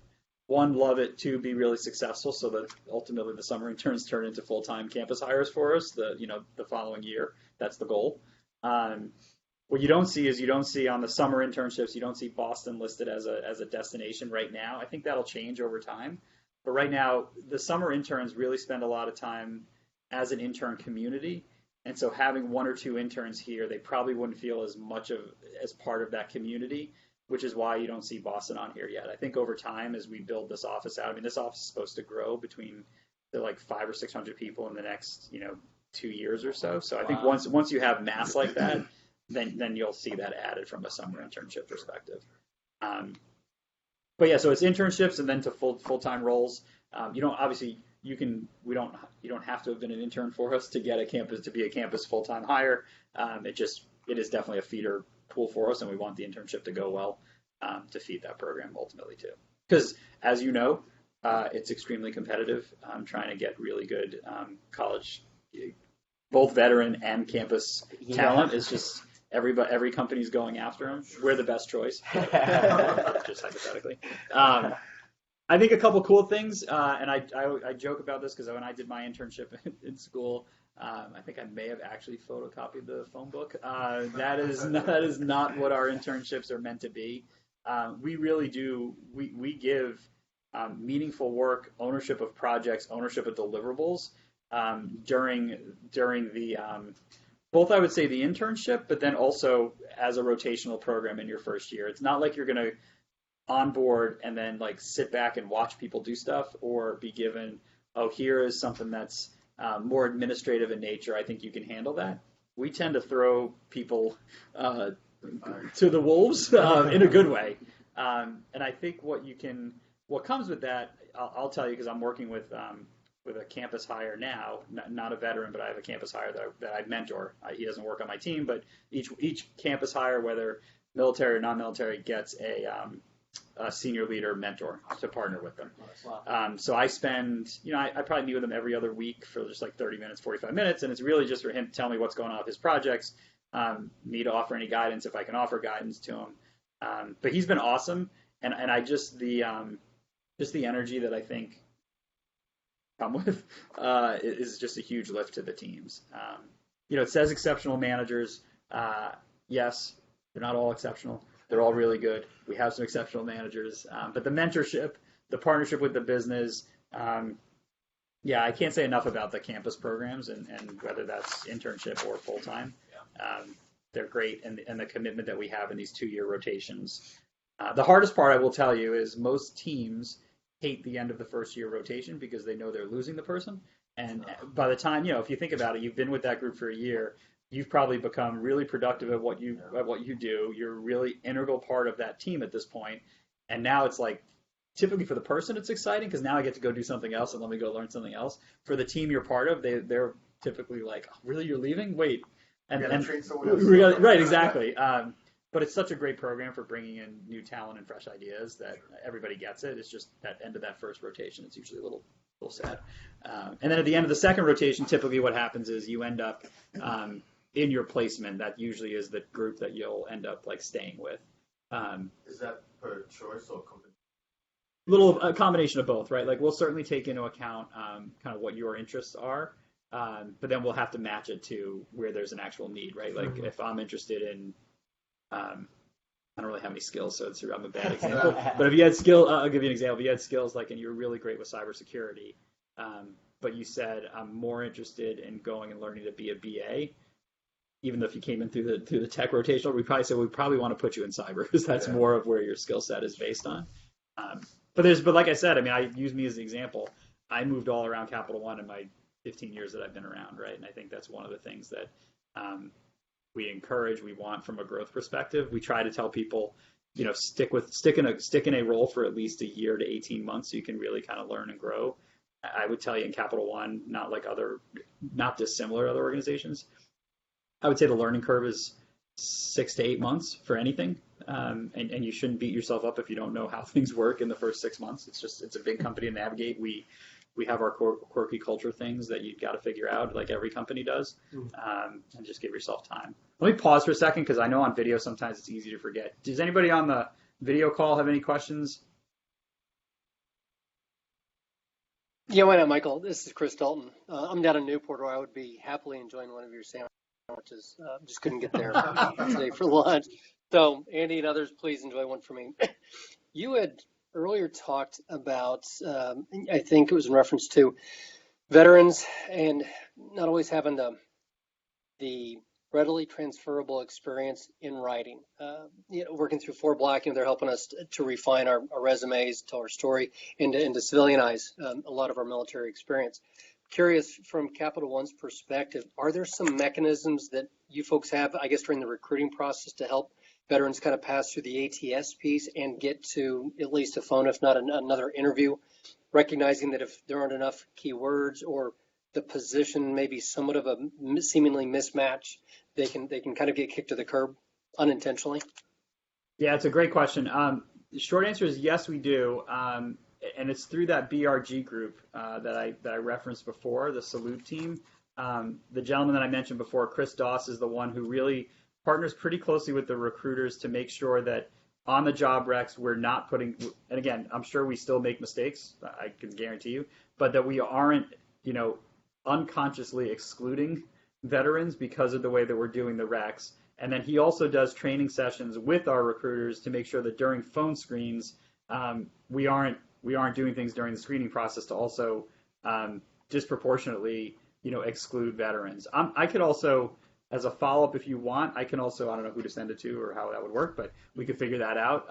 1, love it, 2, be really successful so that ultimately the summer interns turn into full-time campus hires for us the following year. That's the goal. What you don't see on the summer internships, you don't see Boston listed as a destination right now. I think that'll change over time. But right now, the summer interns really spend a lot of time as an intern community. And so having 1 or 2 interns here, they probably wouldn't feel as much as part of that community, which is why you don't see Boston on here yet. I think over time, as we build this office out, I mean, this office is supposed to grow between like 500 or 600 people in the next 2 years or so. So I think once you have mass like that, then you'll see that added from a summer internship perspective. But yeah, so it's internships and then to full-time roles. You don't have to have been an intern for us to be a campus full-time hire. It is definitely a feeder pool for us, and we want the internship to go well to feed that program ultimately too. Because as you know, it's extremely competitive. Trying to get really good college, both veteran and campus talent is just every company's going after them. We're the best choice, just hypothetically. I think a couple cool things, and I joke about this because when I did my internship in school, I think I may have actually photocopied the phone book. That is not what our internships are meant to be. We really do. We give meaningful work, ownership of projects, ownership of deliverables during the both, I would say, the internship, but then also as a rotational program in your first year. It's not like you're going to onboard and then like sit back and watch people do stuff or be given, here is something that's more administrative in nature. I think you can handle that. We tend to throw people to the wolves in a good way. And I think what comes with that, I'll tell you, because I'm working with a campus hire now, not a veteran, but I have a campus hire that I mentor. He doesn't work on my team, but each campus hire, whether military or non-military, gets a senior leader mentor to partner with them. So I spend, I probably meet with him every other week for just like 30 minutes, 45 minutes, and it's really just for him to tell me what's going on with his projects, me to offer any guidance if I can offer guidance to him. But he's been awesome, and I just the energy that I think come with is just a huge lift to the teams. It says exceptional managers. Yes, they're not all exceptional. They're all really good. We have some exceptional managers, but the mentorship, the partnership with the business, Yeah, I can't say enough about the campus programs and whether that's internship or full time. They're great, and the commitment that we have in these 2-year rotations. The hardest part, I will tell you, is most teams hate the end of the first year rotation because they know they're losing the person. And by the time, if you think about it, you've been with that group for a year, you've probably become really productive at what you do. You're a really integral part of that team at this point. And now it's like, typically for the person, it's exciting because now I get to go do something else and let me go learn something else. For the team you're part of, they're typically like, oh, really, you're leaving? Wait. And train someone else. right, exactly. But it's such a great program for bringing in new talent and fresh ideas that everybody gets it. It's just that end of that first rotation, it's usually a little sad. And then at the end of the second rotation, typically what happens is you end up in your placement. That usually is the group that you'll end up like staying with. Is that per choice or company? A combination of both, right? Like we'll certainly take into account kind of what your interests are, but then we'll have to match it to where there's an actual need, right? Like if I'm interested in, I don't really have any skills, so I'm a bad example. But if you had I'll give you an example. If you had skills like, and you're really great with cybersecurity, but you said I'm more interested in going and learning to be a BA. Even though if you came in through the tech rotational, we probably want to put you in cyber because that's more of where your skill set is based on. But like I said, I mean, I use me as an example. I moved all around Capital One in my 15 years that I've been around, right? And I think that's one of the things that we encourage, we want from a growth perspective. We try to tell people, stick in a role for at least a year to 18 months so you can really kind of learn and grow. I would tell you in Capital One, not dissimilar to other organizations, I would say the learning curve is 6 to 8 months for anything. And you shouldn't beat yourself up if you don't know how things work in the first 6 months. It's a big company to navigate. We have our quirky culture things that you've got to figure out, like every company does, and just give yourself time. Let me pause for a second because I know on video sometimes it's easy to forget. Does anybody on the video call have any questions? Yeah, why not, Michael? This is Chris Dalton. I'm down in Newport, where I would be happily enjoying one of your sandwiches. Just couldn't get there today for lunch. So, Andy and others, please enjoy one for me. You had earlier talked about, I think it was in reference to veterans and not always having the readily transferable experience in writing. Working through Fort Black, they're helping us to refine our resumes, tell our story, and to civilianize a lot of our military experience. Curious, from Capital One's perspective, are there some mechanisms that you folks have, I guess, during the recruiting process to help veterans kind of pass through the ATS piece and get to at least a phone, if not another interview, recognizing that if there aren't enough keywords or the position may be somewhat of a seemingly mismatch, they can kind of get kicked to the curb unintentionally? Yeah, it's a great question. The short answer is yes, we do. And it's through that BRG group that I referenced before, the Salute team. The gentleman that I mentioned before, Chris Doss, is the one who really partners pretty closely with the recruiters to make sure that on the job recs we're not putting, and again, I'm sure we still make mistakes, I can guarantee you, but that we aren't, unconsciously excluding veterans because of the way that we're doing the recs. And then he also does training sessions with our recruiters to make sure that during phone screens, we aren't doing things during the screening process to also disproportionately, exclude veterans. I could also, as a follow-up, if you want, I can also, I don't know who to send it to or how that would work, but we could figure that out.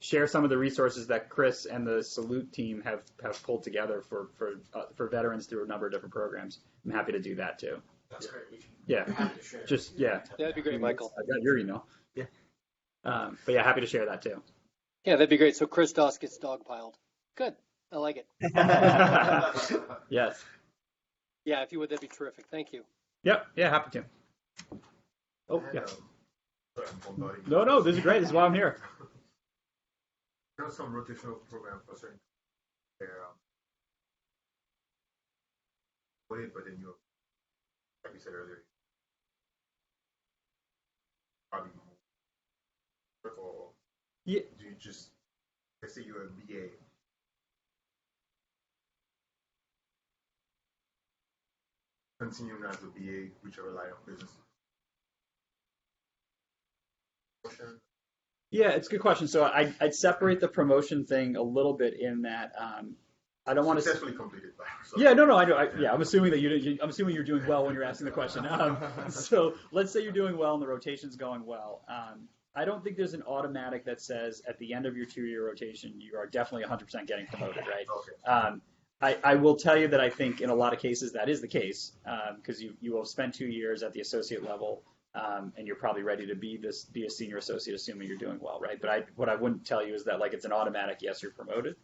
Share some of the resources that Chris and the Salute team have pulled together for veterans through a number of different programs. I'm happy to do that too. That's great. Yeah. Happy to share. That'd be great, Michael. I got your email. Yeah. But yeah, happy to share that too. Yeah, that'd be great. So Chris Doss gets dogpiled. Good. I like it. Yes. Yeah, if you would, that'd be terrific. Thank you. Yep. Yeah, happy to. Oh, yeah. No, this is great. This is why I'm here. There are some rotational programs for certain where but then you, like you said earlier, probably more. Or yeah. Do you just, let's say you're a BA, continuing as a BA, whichever line of business? Yeah, it's a good question. So I'd separate the promotion thing a little bit in that I don't want to successfully completed. So. Yeah, no, I do. I'm assuming that I'm assuming you're doing well when you're asking the question. So let's say you're doing well and the rotation's going well. I don't think there's an automatic that says at the end of your 2-year rotation you are definitely 100% getting promoted, right? Okay. I will tell you that I think in a lot of cases that is the case because you will spend 2 years at the associate level and you're probably ready to be a senior associate, assuming you're doing well, right? But what I wouldn't tell you is that like it's an automatic yes, you're promoted.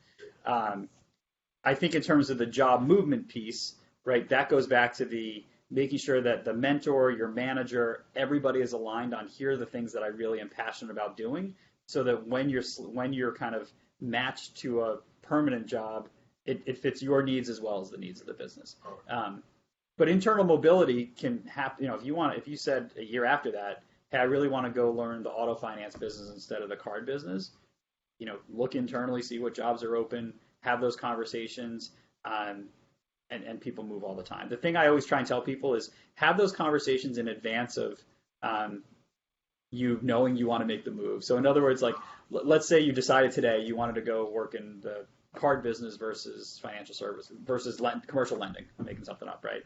I think in terms of the job movement piece, right, that goes back to the making sure that the mentor, your manager, everybody is aligned on here are the things that I really am passionate about doing, so that when you're kind of matched to a permanent job, it fits your needs as well as the needs of the business. But internal mobility can happen. If you said a year after that, hey, I really want to go learn the auto finance business instead of the card business, look internally, see what jobs are open. Have those conversations, and people move all the time. The thing I always try and tell people is have those conversations in advance of you knowing you want to make the move. So in other words, like let's say you decided today you wanted to go work in the card business versus financial services versus commercial lending. I'm making something up, right?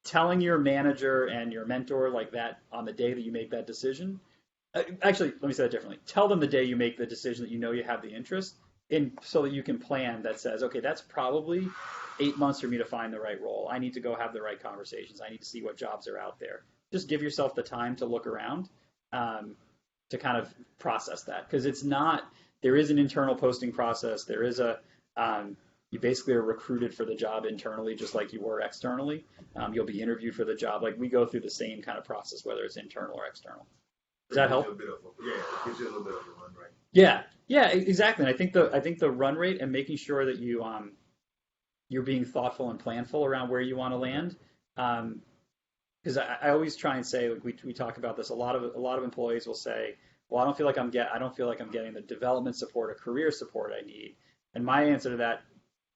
Telling your manager and your mentor like that on the day that you make that decision. Actually, let me say that differently. Tell them the day you make the decision that you know you have the interest. So that you can plan that says, okay, that's probably 8 months for me to find the right role. I need to go have the right conversations. I need to see what jobs are out there. Just give yourself the time to look around to kind of process that. Because there is an internal posting process. There is you basically are recruited for the job internally, just like you were externally. You'll be interviewed for the job. Like we go through the same kind of process, whether it's internal or external. Does that help? It gives you a little bit of a run rate. Yeah, exactly. And I think the run rate and making sure that you're being thoughtful and planful around where you want to land. Because I always try and say, like we talk about this. A lot of employees will say, well, I don't feel like I'm getting the development support or career support I need. And my answer to that,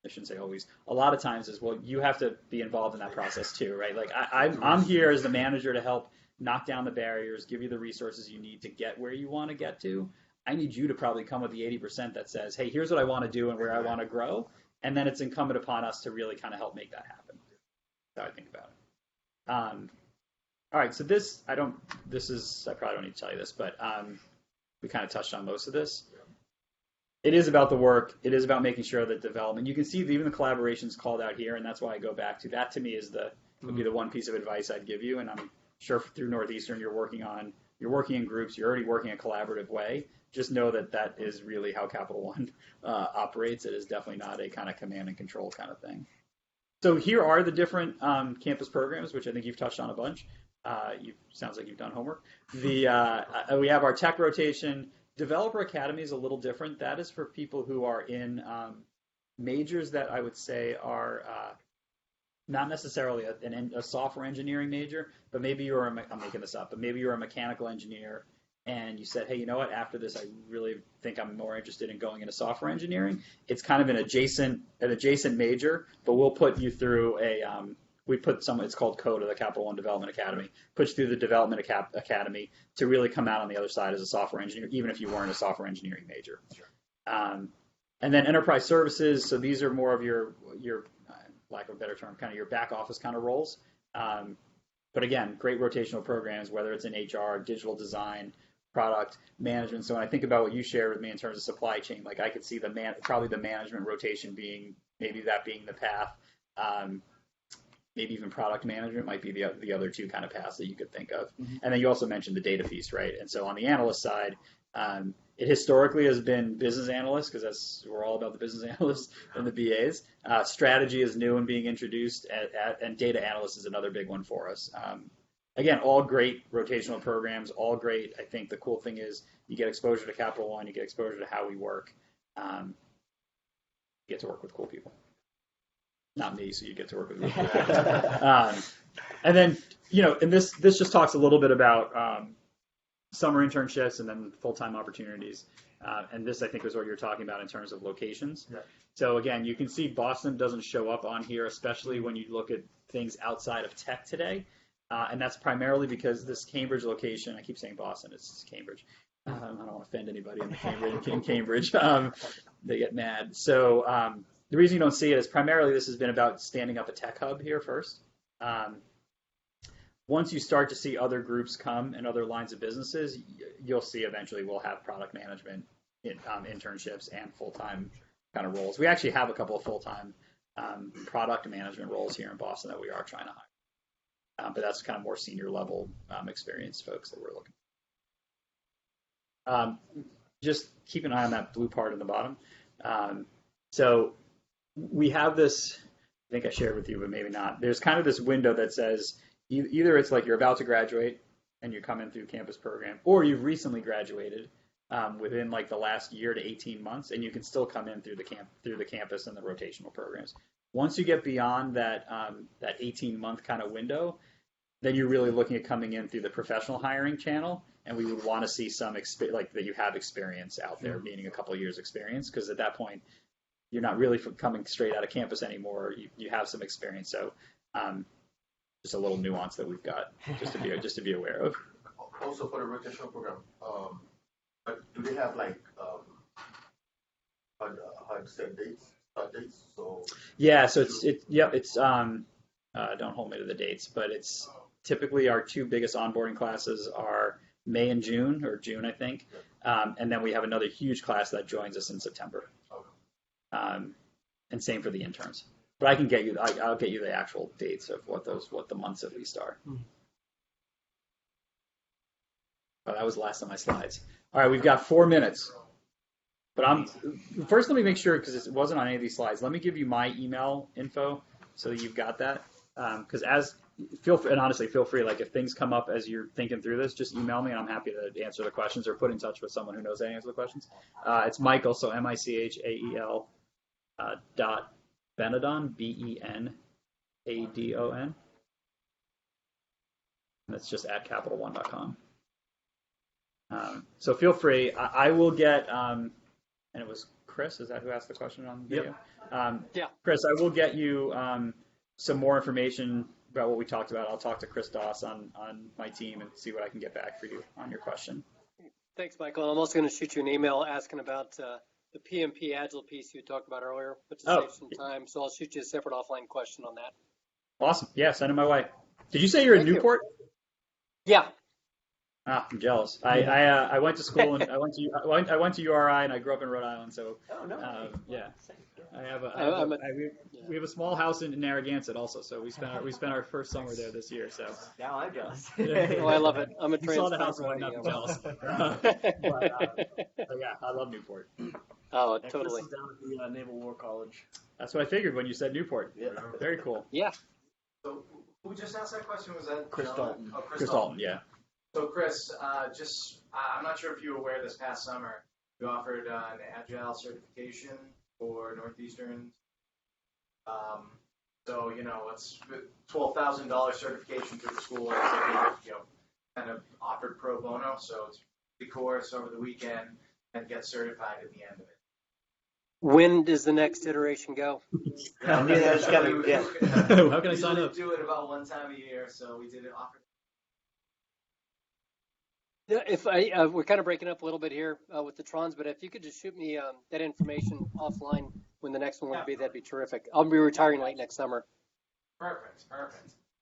I shouldn't say always, a lot of times is, well, you have to be involved in that process too, right? Like I'm here as the manager to help knock down the barriers, give you the resources you need to get where you want to get to. I need you to probably come with the 80% that says, hey, here's what I want to do and where I want to grow. And then it's incumbent upon us to really kind of help make that happen. That's how I think about it. All right, so I probably don't need to tell you this, but we kind of touched on most of this. It is about the work. It is about making sure that development, you can see even the collaborations called out here, and that's why I go back to that. To me would be the one piece of advice I'd give you. And I'm sure through Northeastern you're working in groups, you're already working a collaborative way. Just know that is really how Capital One operates. It is definitely not a kind of command and control kind of thing. So here are the different campus programs, which I think you've touched on a bunch. Sounds like you've done homework. We have our tech rotation. Developer Academy is a little different. That is for people who are in majors that I would say are not necessarily a software engineering major, but maybe I'm making this up, but maybe you're a mechanical engineer and you said, hey, you know what, after this I really think I'm more interested in going into software engineering. It's kind of an adjacent major, but we'll put you through it's called CODA, the Capital One Development Academy, puts through the Development Academy to really come out on the other side as a software engineer, even if you weren't a software engineering major. Sure. And then enterprise services, so these are more of your lack of a better term, kind of your back office kind of roles. But again, great rotational programs, whether it's in HR, digital design, product management. So when I think about what you shared with me in terms of supply chain, like I could see probably the management rotation being the path. Maybe even product management might be the other two kind of paths that you could think of. Mm-hmm. And then you also mentioned the data piece, right? And so on the analyst side, it historically has been business analyst, because we're all about the business analysts and the BAs. Strategy is new and being introduced, and data analyst is another big one for us. Again, all great rotational programs, all great. I think the cool thing is you get exposure to Capital One, you get exposure to how we work. You get to work with cool people. Not me, so you get to work with me. And then, and this just talks a little bit about summer internships and then full-time opportunities. And this, I think, is what you're talking about in terms of locations. Yeah. So again, you can see Boston doesn't show up on here, especially when you look at things outside of tech today. And that's primarily because this Cambridge location, I keep saying Boston, it's Cambridge. I don't want to offend anybody in Cambridge. They get mad. So the reason you don't see it is primarily this has been about standing up a tech hub here first. Once you start to see other groups come and other lines of businesses, you'll see eventually we'll have product management, internships, and full-time kind of roles. We actually have a couple of full-time product management roles here in Boston that we are trying to hire. But that's kind of more senior level experienced folks that we're looking. Just keep an eye on that blue part in the bottom. So we have this, I think I shared with you, but maybe not. There's kind of this window that says either it's like you're about to graduate and you're coming through campus program, or you've recently graduated within like the last year to 18 months, and you can still come in through the campus and the rotational programs. Once you get beyond that 18-month kind of window, then you're really looking at coming in through the professional hiring channel, and we would want to see some like that you have experience out there, meaning a couple of years experience, because at that point you're not really coming straight out of campus anymore. You have some experience, so just a little nuance that we've got just to be aware of. Also for the rotational program, do they have like hard set dates, start dates? So yeah, so it's don't hold me to the dates, but it's typically our two biggest onboarding classes are May and June, or June I think, and then we have another huge class that joins us in September, and same for the interns. But I can get you. I'll get you the actual dates of what the months at least are. Oh, that was the last of my slides. All right, we've got 4 minutes. But first, let me make sure, because it wasn't on any of these slides. Let me give you my email info so that you've got that. Because honestly, feel free. Like if things come up as you're thinking through this, just email me, and I'm happy to answer the questions or put in touch with someone who knows how to answer the questions. It's Michael, so Michael Benadon, Benadon. And that's just at CapitalOne.com. So feel free. I will get, and it was Chris, is that who asked the question on the video? Yep. Yeah. Chris, I will get you some more information about what we talked about. I'll talk to Chris Doss on my team and see what I can get back for you on your question. Thanks, Michael. I'm also going to shoot you an email asking about the PMP Agile piece you talked about earlier, but to save some time. So I'll shoot you a separate offline question on that. Awesome. Yeah, send it my way. Did you say you're in Newport? Yeah. Ah, I'm jealous. I went to school and I went to URI and I grew up in Rhode Island, so yeah. We have a small house in Narragansett also, so we spent our first summer there this year. So now I'm jealous. Oh, I love it. I'm a transplant. You saw the house, I'm not jealous. But yeah, I love Newport. Oh, and totally. Chris is down at the Naval War College. That's what I figured when you said Newport. Yeah. Very cool. Yeah. So who just asked that question? Was that Chris Dalton? Oh, Chris Dalton, yeah. So Chris, I'm not sure if you were aware this past summer, we offered an Agile certification for Northeastern. So, it's $12,000 certification through the school. It's like, kind of offered pro bono. So it's the course over the weekend and get certified at the end of it. When does the next iteration go? I knew that was coming. Yeah. How can I sign up? We do it about one time a year, so we did it offer. If we're kind of breaking up a little bit here with the Trons, but if you could just shoot me that information offline when the next one would be, that'd be terrific. I'll be retiring late next summer. Perfect.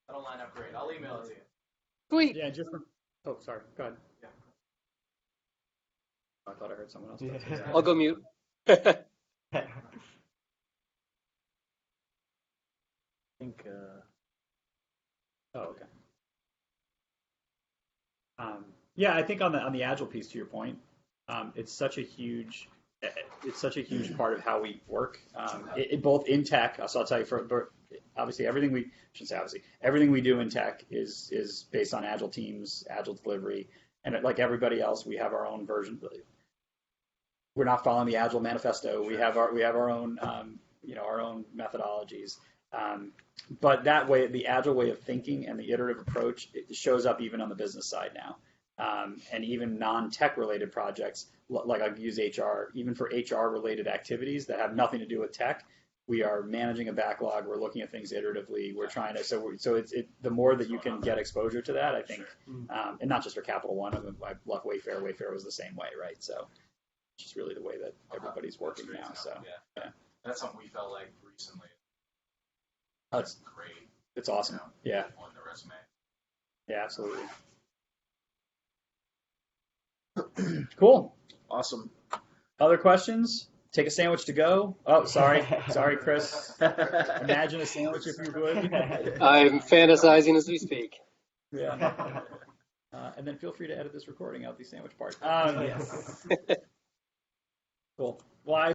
That'll line up great. I'll email it to you. Sweet. Yeah, sorry. Go ahead. Yeah. I thought I heard someone else. Yeah. I'll go mute. I think. Oh, okay. Yeah, I think on the Agile piece, to your point, it's such a huge part of how we work. Both in tech, so I'll tell you, everything we do in tech is based on Agile teams, Agile delivery, and like everybody else, we have our own version. We're not following the Agile manifesto. We have our own our own methodologies. But that way, the Agile way of thinking and the iterative approach, it shows up even on the business side now. And even non-tech related projects, like I've used HR, even for HR related activities that have nothing to do with tech, we are managing a backlog. We're looking at things iteratively. We're trying to, so it's the more that you can get exposure to that, I think, and not just for Capital One. I love Wayfair. Wayfair was the same way, right? So it's just really the way that everybody's working now. So yeah. that's something we felt like recently. That's Great. it's awesome. Yeah, On the resume. yeah, absolutely. Cool. Awesome. Other questions? Take a sandwich to go. Oh, sorry, Chris. Imagine a sandwich if you would. I'm fantasizing as we speak. Yeah. And then feel free to edit this recording out, the sandwich part. Yes. Cool. Well, I